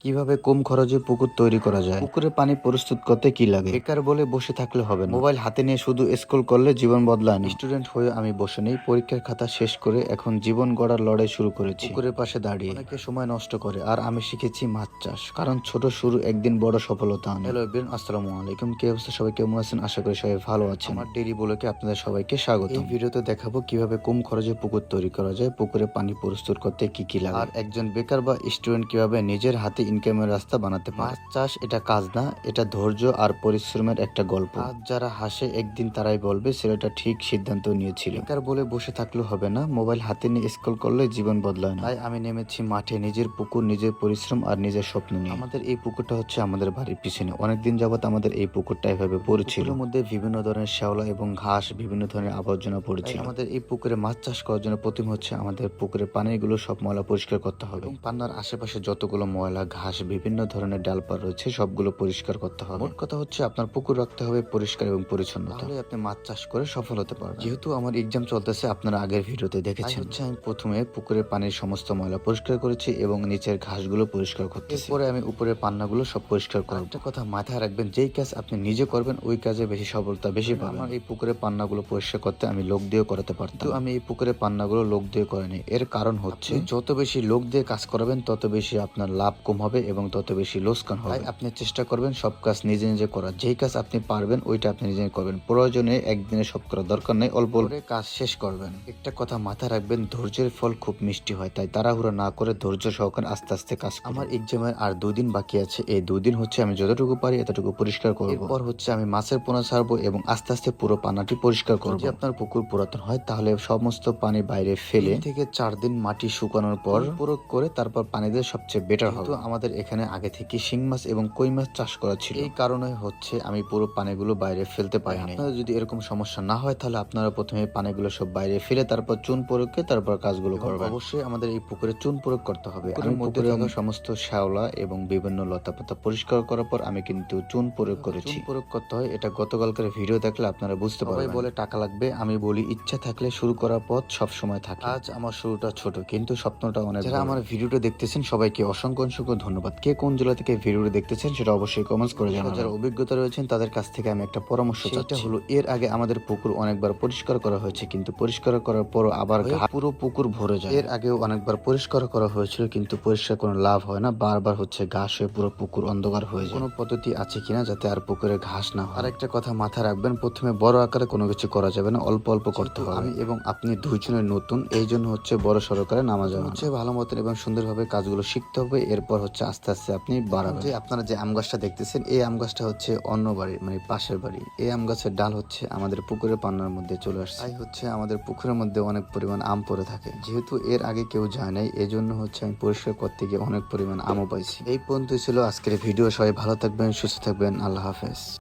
কিভাবে কম খরচে পুকুর তৈরি করা যায়? পুকুরে পানি প্রস্তুত করতে কি লাগে? বেকার বলে বসে থাকলে হবে না। মোবাইল হাতে নিয়ে শুধু স্ক্রল করলে জীবন বদলায় না। স্টুডেন্ট হয়ে আমি বসে নেই, পরীক্ষার খাতা শেষ করে এখন জীবন গড়ার লড়াই শুরু করেছি। পুকুরের পাশে দাঁড়িয়ে অনেকে সময় নষ্ট করে, আর আমি শিখেছি মাছ চাষ, কারণ ছোট শুরু একদিন বড় সফলতা আনে। হ্যালো এভরিওয়ান, আসসালামু আলাইকুম। কি অবস্থা সবাই, কেমন আছেন? আশা করি সবাই ভালো আছেন। আমার ডেইলি ব্লগে আপনাদের সবাইকে স্বাগত। এই ভিডিওতে দেখাবো কিভাবে কম খরচে পুকুর তৈরি করা যায়, পুকুরে পানি প্রস্তুত করতে কি কি লাগে, আর একজন বেকার বা স্টুডেন্ট কিভাবে নিজের হাতে ইনকামের রাস্তা বানাতে পারে। মাছ চাষ এটা কাজ না, এটা ধৈর্য আর পরিশ্রমের একটা গল্প। আজ যারা হাসে একদিন তারাই বলবে ছেলেটা ঠিক সিদ্ধান্ত নিয়েছিল। বেকার বলে বসে থাকলেও হবে না, মোবাইল হাতে নিয়ে স্ক্রল করলে জীবন বদলায় না। তাই আমি নেমেছি মাঠে, নিজের পুকুর, নিজের পরিশ্রম আর নিজের স্বপ্ন নিয়ে। আমাদের এই পুকুরটা হচ্ছে আমাদের বাড়ির পিছনে। অনেকদিন যাবত আমাদের এই পুকুরটা এভাবে পড়েছিল। এর মধ্যে বিভিন্ন ধরনের শ্যাওলা এবং ঘাস, বিভিন্ন ধরনের আবর্জনা পড়েছিল। আমাদের এই পুকুরে মাছ চাষ করার জন্য প্রথম হচ্ছে আমাদের পুকুরের পানিগুলো সব ময়লা পরিষ্কার করতে হবে। এবং পান্নার আশেপাশে যতগুলো ময়লা, ঘাস, বিভিন্ন ধরনের ডালপালা রয়েছে সবগুলো পরিষ্কার করতে হবে। মোট কথা হচ্ছে আপনার পুকুর রাখতে হবে পরিষ্কার এবং পরিচ্ছন্ন, তাহলে আপনি মাছ চাষ করে সফল হতে পারবেন। যেহেতু আমার এক্সাম চলতেছে, আপনারা আগের ভিডিওতে দেখেছেন, হচ্ছে আমি প্রথমে পুকুরের পানির সমস্ত ময়লা পরিষ্কার করেছি এবং নিচের ঘাসগুলো পরিষ্কার করতেছি। এরপরে আমি উপরের পান্নাগুলো সব পরিষ্কার করব। একটা কথা মাথায় রাখবেন, যেই কাজ আপনি নিজে করবেন ওই কাজে বেশি সফলতা বেশি পাবেন। আমার এই পুকুরের পান্নাগুলো পরিষ্কার করতে আমি লোক দিয়েও করাতে পারতাম, কিন্তু আমি এই পুকুরের পান্নাগুলো লোক দিয়ে করিনি। এর কারণ হচ্ছে যত বেশি লোক দিয়ে কাজ করাবেন তত বেশি আপনার লাভ কম হবে এবং তত বেশি লোকসান হবে। আপনি চেষ্টা করবেন সব কাজ নিজে নিজে করার। যেই কাজ আপনি পারবেন ওইটা আপনি নিজে করবেন। প্রয়োজনে একদিনে সব করার দরকার নেই, অল্প অল্প কাজ শেষ করবেন। একটা কথা মাথায় রাখবেন, ধৈর্যের ফল খুব মিষ্টি হয়, তাই তাড়াহুড়ো না করে ধৈর্য সহকারে আস্তে আস্তে কাজ করুন। আমার এক্সামের আর 2 দিন বাকি আছে। এই 2 দিন হচ্ছে আমি যতটুকু পারি এতটুকু পরিষ্কার করব। এরপর হচ্ছে আমি মাছের পোনা ছাড়বো এবং আস্তে আস্তে পুরো পানাটি পরিষ্কার করব। যদি আপনার পুকুর পুরাতন হয় তাহলে সমস্ত পানি বাইরে ফেলে 3 থেকে 4 দিন মাটি শুকানোর পর প্রয়োগ করে তারপর পানি দিয়ে সবচেয়ে বেটার হবে। আমাদের এখানে আগে থেকে শিং মাছ এবং কই মাছ চাষ করা ছিল, এই কারণে হচ্ছে আমি পুরো পানিগুলো বাইরে ফেলতে পারি না। আপনাদের যদি এরকম সমস্যা না হয় তাহলে আপনারা প্রথমে পানিগুলো সব বাইরে ফেলে তারপর চুন প্রয়োগ করে তারপর কাজগুলো করবেন। অবশ্যই আমাদের এই পুকুরে চুন প্রয়োগ করতে হবে। আমি মধ্যে থাকা সমস্ত শ্যাওলা এবং বিভিন্ন লতাপাতা পরিষ্কার করার পর আমি কিন্তু চুন প্রয়োগ করেছি। চুন প্রয়োগ করতে হয়, এটা গতকালকের ভিডিও দেখলে আপনারা বুঝতে পারবেন। সবাই বলে টাকা লাগবে, আমি বলি ইচ্ছা থাকলে শুরু করার পথ সব সময় থাকে। আজ আমার শুরুটা ছোট কিন্তু স্বপ্নটা অনেক। যারা আমার ভিডিওটা দেখতেছেন সবাইকে অসংখ্য অসংখ্য ধন্যবাদ। কে কোন জেলা থেকে ভিডিওটা দেখতেছেন সেটা অবশ্যই কমেন্টস করে জানাবেন। যারা অভিজ্ঞতা রয়েছেন তাদের কাছ থেকে আমি একটা পরামর্শ চাই। সেটা হলো, এর আগে আমাদের পুকুর অনেকবার পরিষ্কার করা হয়েছে, কিন্তু পরিষ্কার করার পর আবার পুরো পুকুর ভরে যায়। এর আগেও অনেকবার পরিষ্কার করা হয়েছিল কিন্তু পরিষ্কার কোনো লাভ হয় না, বারবার হচ্ছে ঘাস হয়ে পুরো পুকুর অন্ধকার হয়ে যায়। কোনো পদ্ধতি আছে কিনা যাতে আর পুকুরে ঘাস না হয়? আর একটা কথা মাথায় রাখবেন, প্রথমে বড় আকারে কোনো কিছু করা যাবে না, অল্প অল্প করতে হবে। আমি এবং আপনি দুইজনের নতুন, এই জন্য হচ্ছে বড় সরকারে নামা যাবে হচ্ছে ভালো মতন এবং সুন্দরভাবে কাজগুলো শিখতে হবে। এরপর হচ্ছে আস্তে আস্তে আপনি বাড়াবেন। যে আপনারা যে আম গাছটা দেখতেছেন, এই আম গাছটা হচ্ছে অন্য বাড়ির, মানে পাশের বাড়ি। এই আম গাছের ডাল হচ্ছে আমাদের পুকুরের পান্নার মধ্যে চলে আসছে, তাই হচ্ছে আমাদের পুকুরের মধ্যে অনেক পরিমাণ আম পড়ে থাকে। যেহেতু এর আগে কেউ যায় নাই, এই জন্য হচ্ছে আমি পরিষ্কার করতে গিয়ে অনেক পরিমাণ আমও পাইছি। এই পর্যন্ত ছিল আজকের ভিডিও। সবাই ভালো থাকবেন, সুস্থ থাকবেন, আল্লাহ হাফেজ।